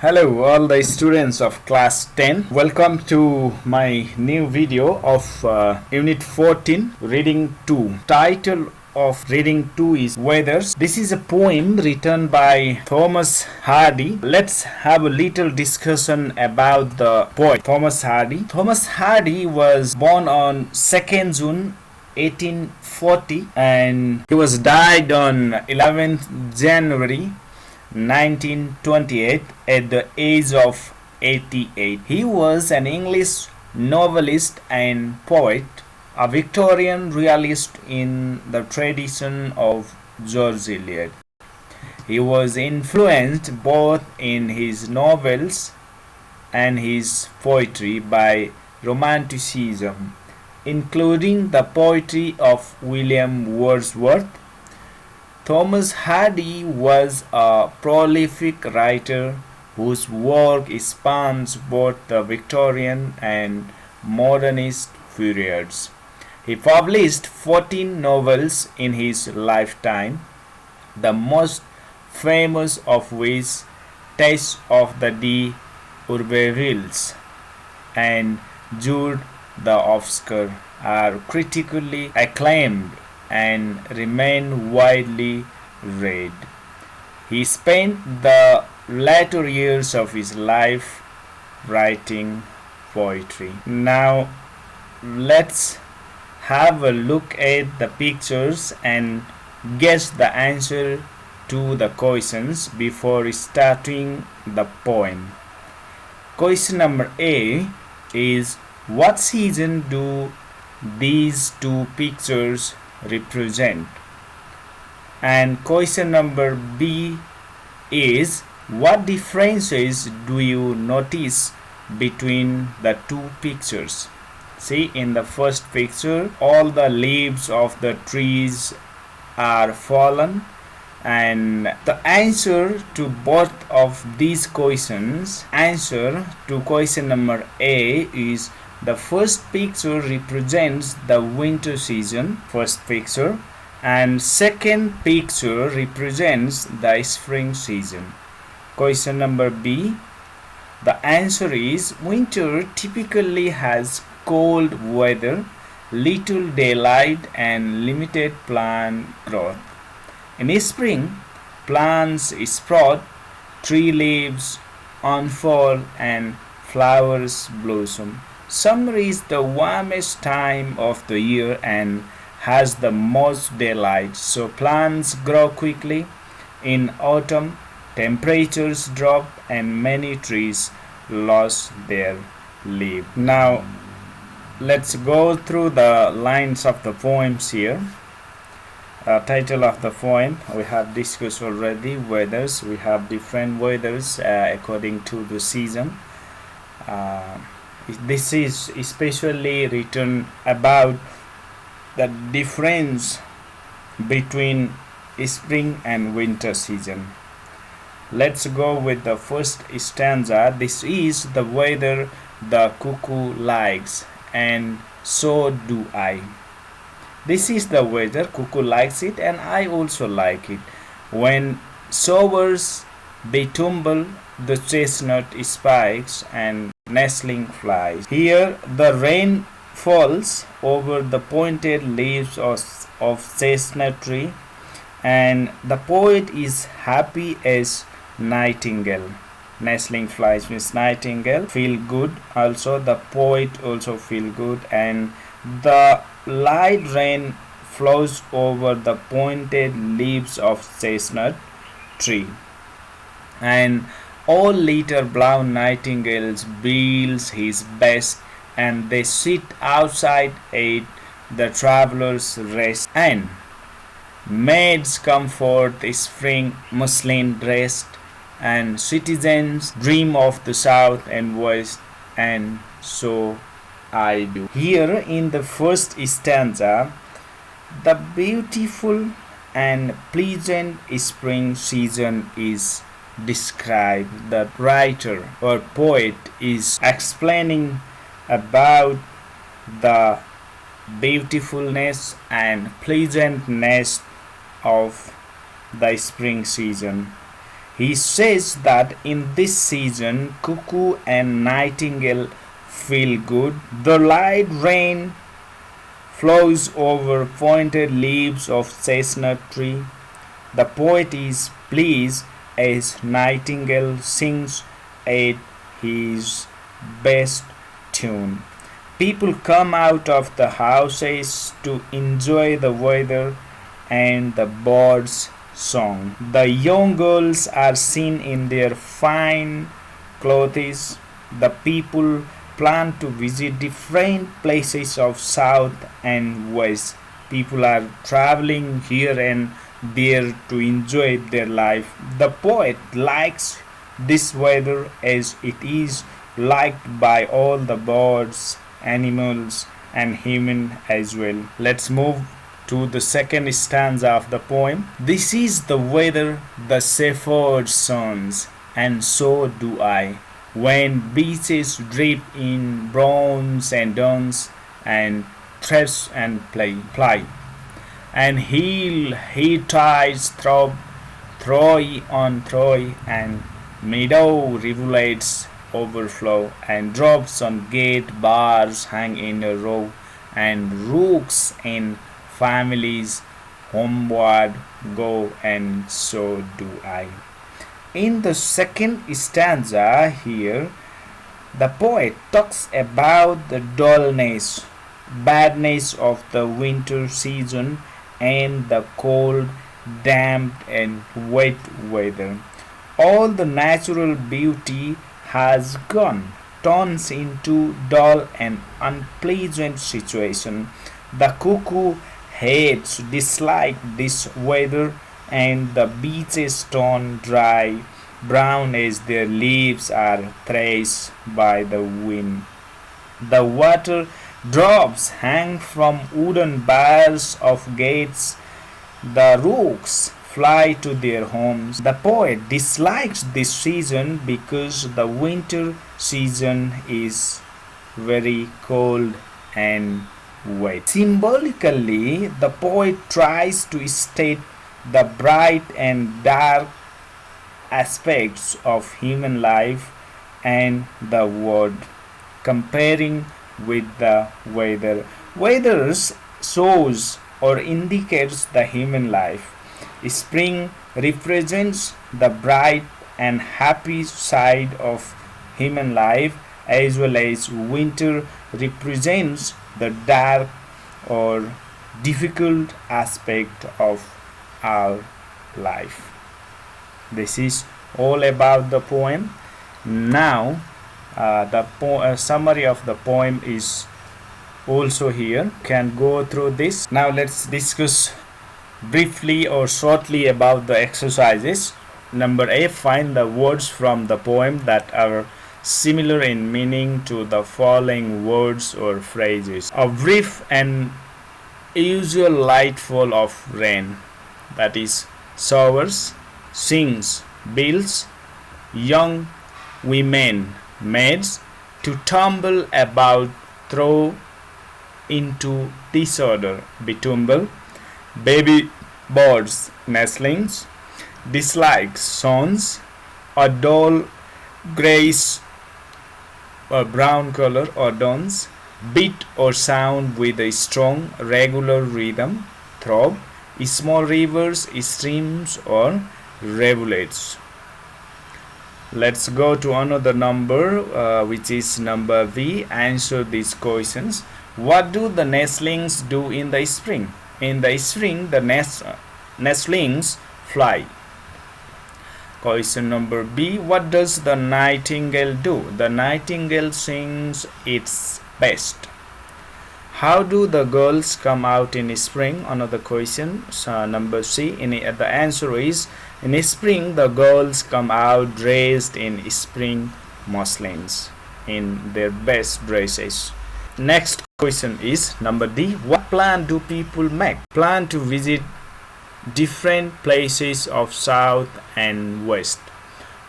Hello all the students of class 10. Welcome to my new video of unit 14 reading 2. Title of reading 2 is Weathers. This is a poem written by Thomas Hardy. Let's have a little discussion about the poet Thomas Hardy. Thomas Hardy was born on 2nd June 1840 and he was died on 11th January 1928 at the age of 88. He was an English novelist and poet, a Victorian realist in the tradition of George Eliot. He was influenced both in his novels and his poetry by Romanticism, including the poetry of William Wordsworth. Thomas Hardy was a prolific writer whose work spans both the Victorian and modernist periods. He published 14 novels in his lifetime, the most famous of which, Tales of the D'Urbervilles and Jude the Obscure, are critically acclaimed and remain widely read. He spent the latter years of his life writing poetry. Now let's have a look at the pictures and guess the answer to the questions before starting the poem. Question number A is, what season do these two pictures represent? And question number B is, what differences do you notice between the two pictures? See, in the first picture, all the leaves of the trees are fallen, and the answer to both of these questions, answer to question number A is, the first picture represents the winter season, first picture, and second picture represents the spring season. Question number B, the answer is, winter typically has cold weather, little daylight, and limited plant growth. In spring, plants sprout, tree leaves unfold, and flowers blossom. Summer is the warmest time of the year and has the most daylight, so plants grow quickly. In autumn, temperatures drop and many trees lose their leaves. Now, let's go through the lines of the poems here. Title of the poem we have discussed already. Weathers, we have different weathers according to the season. This is especially written about the difference between spring and winter season. Let's go with the first stanza. This is the weather the cuckoo likes, and so do I. This is the weather, cuckoo likes it, and I also like it. When showers they tumble the chestnut spikes and nestling flies. Here the rain falls over the pointed leaves of chestnut tree, and the poet is happy as nightingale. Nestling flies means nightingale, feel good. Also the poet also feel good, and the light rain flows over the pointed leaves of chestnut tree, and all little brown nightingales builds his best, and they sit outside at the traveller's rest, and maids come forth spring muslin dressed, and citizens dream of the south and west, and so I do. Here in the first stanza, the beautiful and pleasant spring season is described. The writer or poet is explaining about the beautifulness and pleasantness of the spring season. He says that in this season, cuckoo and nightingale feel good. The light rain flows over pointed leaves of chestnut tree. The poet is pleased as nightingale sings at his best tune. People come out of the houses to enjoy the weather and the birds' song. The young girls are seen in their fine clothes. The people plan to visit different places of south and west. People are traveling here and there to enjoy their life. The poet likes this weather as it is liked by all the birds, animals, and human as well. Let's move to the second stanza of the poem. This is the weather the shepherd sons, and so do I. When beaches drip in browns and dawns, and thresh and ply, and he tides throb Troy on Troy, and meadow rivulets overflow, and drops on gate bars hang in a row, and rooks in families homeward go, and so do I. In the second stanza here, the poet talks about the dullness, badness of the winter season and the cold, damp, and wet weather. All the natural beauty has gone, turns into dull and unpleasant situation. The cuckoo hates, dislikes this weather, and the beaches turn dry, brown as their leaves are thrashed by the wind. The water drops hang from wooden bars of gates. The rooks fly to their homes. The poet dislikes this season because the winter season is very cold and wet. Symbolically, the poet tries to state the bright and dark aspects of human life and the world, comparing with the weather. Weather shows or indicates the human life. Spring represents the bright and happy side of human life, as well as winter represents the dark or difficult aspect of our life. This is all about the poem. Now, the summary of the poem is also here. Can go through this. Now let's discuss briefly or shortly about the exercises. Number A, find the words from the poem that are similar in meaning to the following words or phrases. A brief and usual light fall of rain, that is showers. Sings, builds. Young women, maids. To tumble about, throw into disorder, betumble. Baby birds, nestlings. Dislikes, sons. A dull grayish or brown color, or dawns. Beat or sound with a strong regular rhythm, throb. Small rivers, streams, or rivulets. Let's go to another number, which is number B. Answer these questions. What do the nestlings do in the spring? In the spring, the nestlings fly. Question number B. What does the nightingale do? The nightingale sings its best. How do the girls come out in spring? Another question. Number C. The answer is, in spring the girls come out dressed in spring muslins, in their best dresses. Next question is number D. What plan do people make? Plan to visit different places of south and west.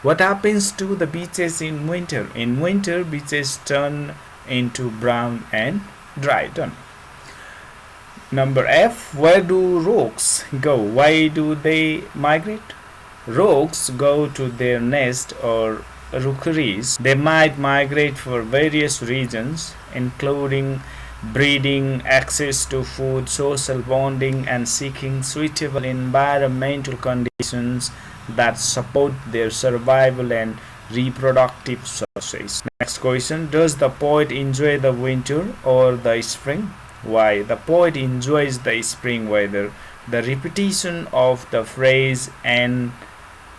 What happens to the beaches in winter? In winter, beaches turn into brown and dry. Done. Number F. Where do rooks go? Why do they migrate? Rooks go to their nest or rookeries. They might migrate for various reasons, including breeding, access to food, social bonding, and seeking suitable environmental conditions that support their survival and reproductive success. Next question: does the poet enjoy the winter or the spring? Why? The poet enjoys the spring weather. The repetition of the phrase "and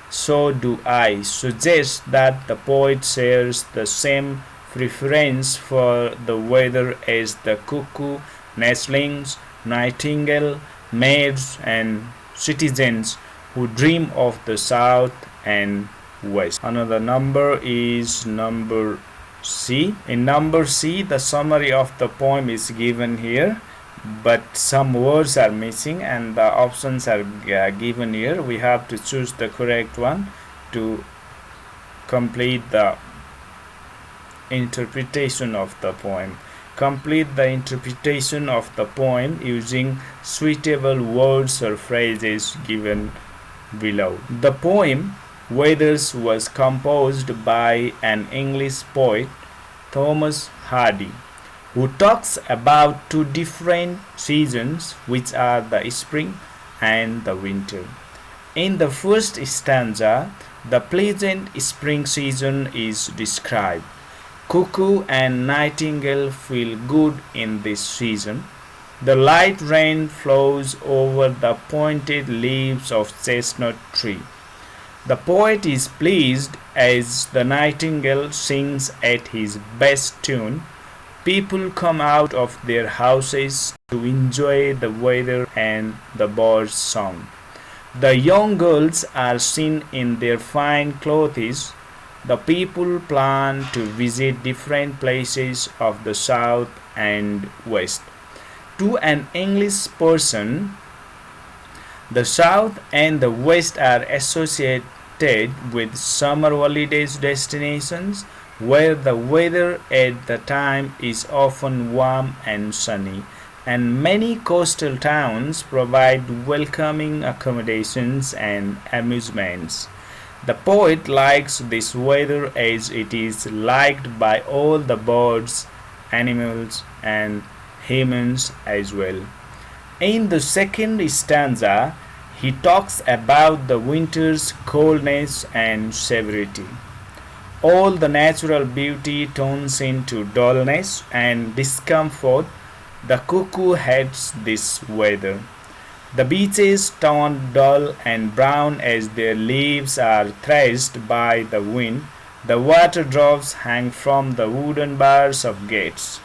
so do I" suggests that the poet shares the same preference for the weather as the cuckoo, nestlings, nightingale, maids, and citizens who dream of the south and west. Another number is number C. In number C, the summary of the poem is given here, but some words are missing and the options are given here. We have to choose the correct one to complete the interpretation of the poem. Complete the interpretation of the poem using suitable words or phrases given below. The poem Weathers was composed by an English poet, Thomas Hardy, who talks about two different seasons, which are the spring and the winter. In the first stanza, the pleasant spring season is described. Cuckoo and nightingale feel good in this season. The light rain flows over the pointed leaves of chestnut tree. The poet is pleased as the nightingale sings at his best tune. People come out of their houses to enjoy the weather and the bird's song. The young girls are seen in their fine clothes. The people plan to visit different places of the south and west. To an English person, the south and the west are associated with summer holidays destinations where the weather at the time is often warm and sunny, and many coastal towns provide welcoming accommodations and amusements. The poet likes this weather as it is liked by all the birds, animals, and humans as well. In the second stanza, he talks about the winter's coldness and severity. All the natural beauty turns into dullness and discomfort. The cuckoo hates this weather. The beeches turn dull and brown as their leaves are thrashed by the wind. The water drops hang from the wooden bars of gates.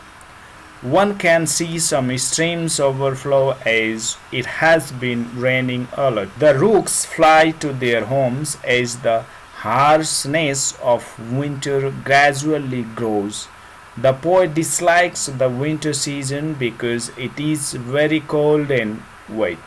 One can see some streams overflow as it has been raining a lot. The rooks fly to their homes as the harshness of winter gradually grows. The poet dislikes the winter season because it is very cold and wet.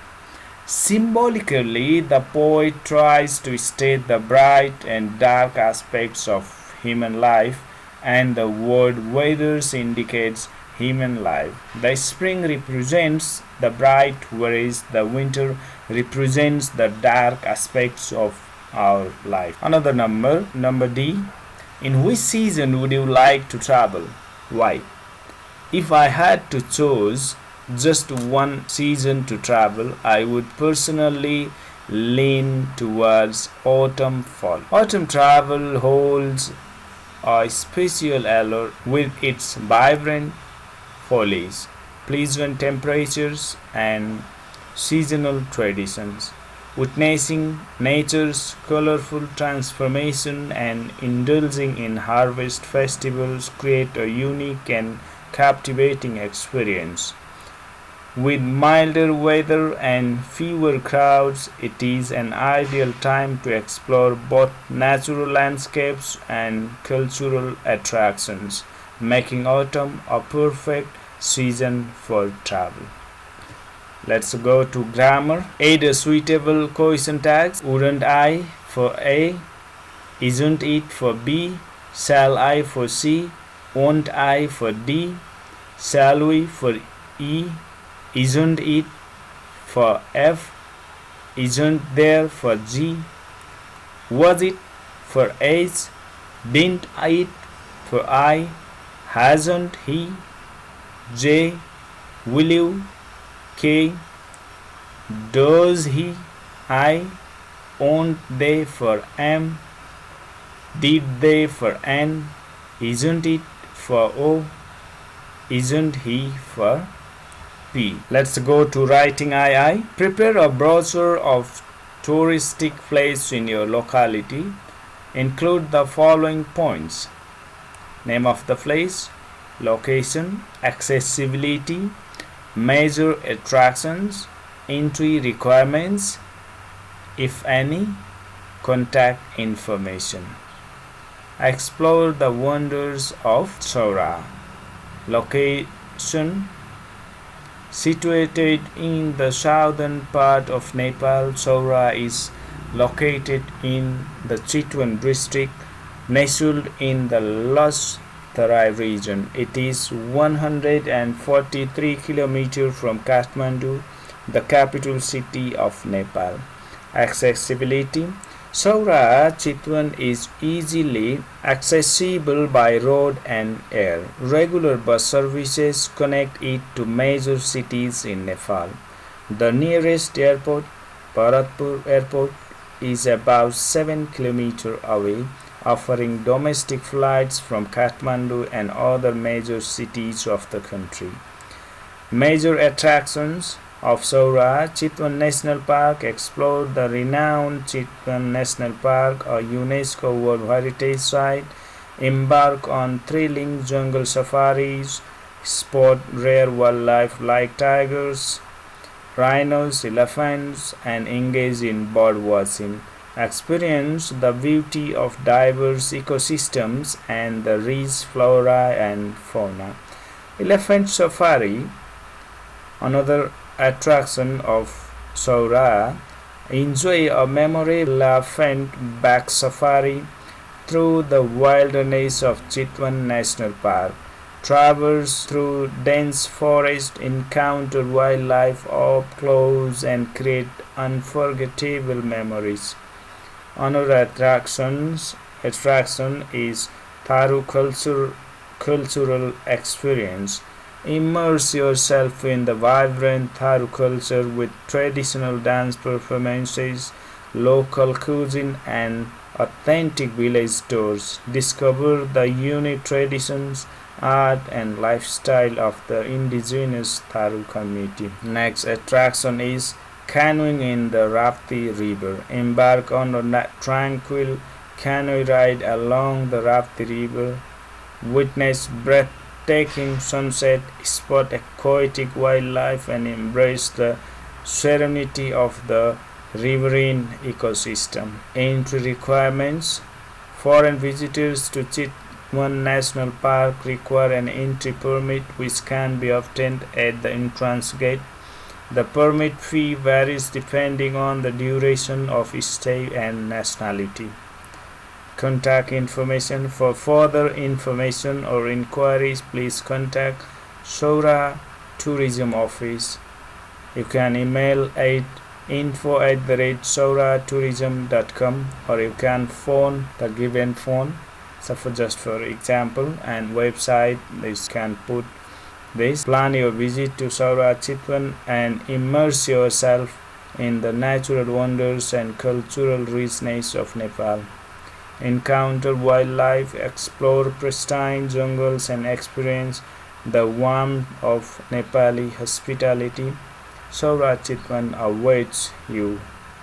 Symbolically, the poet tries to state the bright and dark aspects of human life, and the word weathers indicates human life. The spring represents the bright, whereas the winter represents the dark aspects of our life. Another number D. In which season would you like to travel? Why? If I had to choose just one season to travel, I would personally lean towards autumn fall. Autumn travel holds a special allure with its vibrant foliage, pleasant temperatures, and seasonal traditions. Witnessing nature's colorful transformation and indulging in harvest festivals create a unique and captivating experience. With milder weather and fewer crowds, it is an ideal time to explore both natural landscapes and cultural attractions, making autumn a perfect season for travel. Let's go to grammar. Add a suitable question tags. Wouldn't I for A, isn't it for B, shall I for C, won't I for D, shall we for E, isn't it for F, isn't there for G, Was it? For H. Didn't it? For I. Hasn't he? J. Will you? K. Does he? I. Won't they? For M. Did they? For N. Isn't it? For O. Isn't he? For P. Let's go to writing II. Prepare a brochure of touristic places in your locality. Include the following points: name of the place, location, accessibility, major attractions, entry requirements, if any, contact information. Explore the wonders of Saura. Location: situated in the southern part of Nepal, Saura is located in the Chitwan district, nestled in the Lush Tarai region. It is 143 km from Kathmandu, the capital city of Nepal. Accessibility: Saura Chitwan is easily accessible by road and air. Regular bus services connect it to major cities in Nepal. The nearest airport, Bharatpur Airport, is about 7 km away, offering domestic flights from Kathmandu and other major cities of the country. Major attractions of Saura: Chitwan National Park. Explore the renowned Chitwan National Park, a UNESCO World Heritage Site. Embark on thrilling jungle safaris. Spot rare wildlife like tigers, rhinos, elephants, and engage in bird watching. Experience the beauty of diverse ecosystems and the rich flora and fauna. Elephant safari, another attraction of Saura. Enjoy a memorable elephant back safari through the wilderness of Chitwan National Park. Traverse through dense forest, encounter wildlife up close, and create unforgettable memories. Another attraction is Tharu cultural experience. Immerse yourself in the vibrant Tharu culture with traditional dance performances, local cuisine, and authentic village stores. Discover the unique traditions, art, and lifestyle of the indigenous Tharu community. Next attraction is canoeing in the Rapti River. Embark on a tranquil canoe ride along the Rapti River. Witness breathtaking sunset, spot aquatic wildlife, and embrace the serenity of the riverine ecosystem. Entry requirements: foreign visitors to Chitwan National Park require an entry permit which can be obtained at the entrance gate. The permit fee varies depending on the duration of stay and nationality. Contact information: for further information or inquiries, please contact Saura Tourism Office. You can email at info@sauratourism.com, or you can phone the given phone. So just for example, and website, this can put this. Plan your visit to Saura Chitwan and immerse yourself in the natural wonders and cultural richness of Nepal. Encounter wildlife, explore pristine jungles, and experience the warmth of Nepali hospitality. Saura Chitwan awaits you.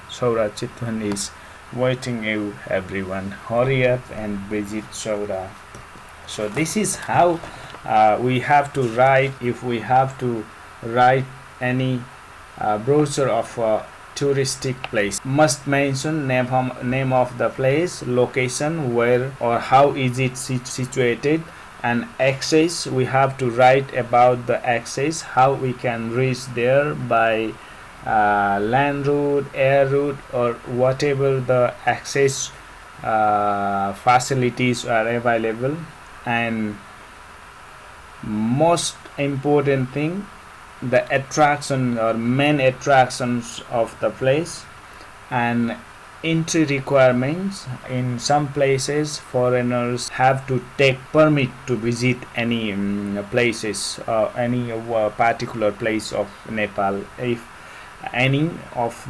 Saura Chitwan is waiting you, everyone. Hurry up and visit Saura. So this is how we have to write if we have to write any brochure of a touristic place. Must mention name of the place, location, where or how is it situated, and access. We have to write about the access, how we can reach there by land route, air route, or whatever the access facilities are available. And most important thing, the attraction or main attractions of the place, and entry requirements. In some places foreigners have to take permit to visit any places, any particular place of Nepal. If any of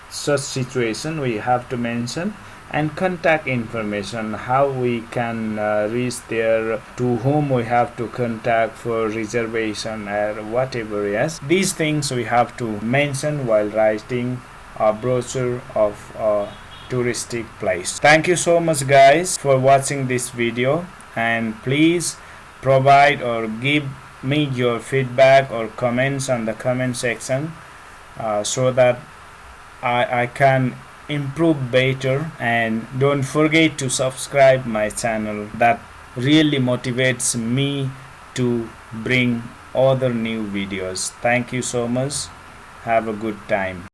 such situation, we have to mention and contact information, how we can reach there, to whom we have to contact for reservation or whatever. Yes, these things we have to mention while writing a brochure of a touristic place. Thank you so much guys for watching this video, and please provide or give me your feedback or comments on the comment section, so that I can improve better. And don't forget to subscribe my channel. That really motivates me to bring other new videos. Thank you so much. Have a good time.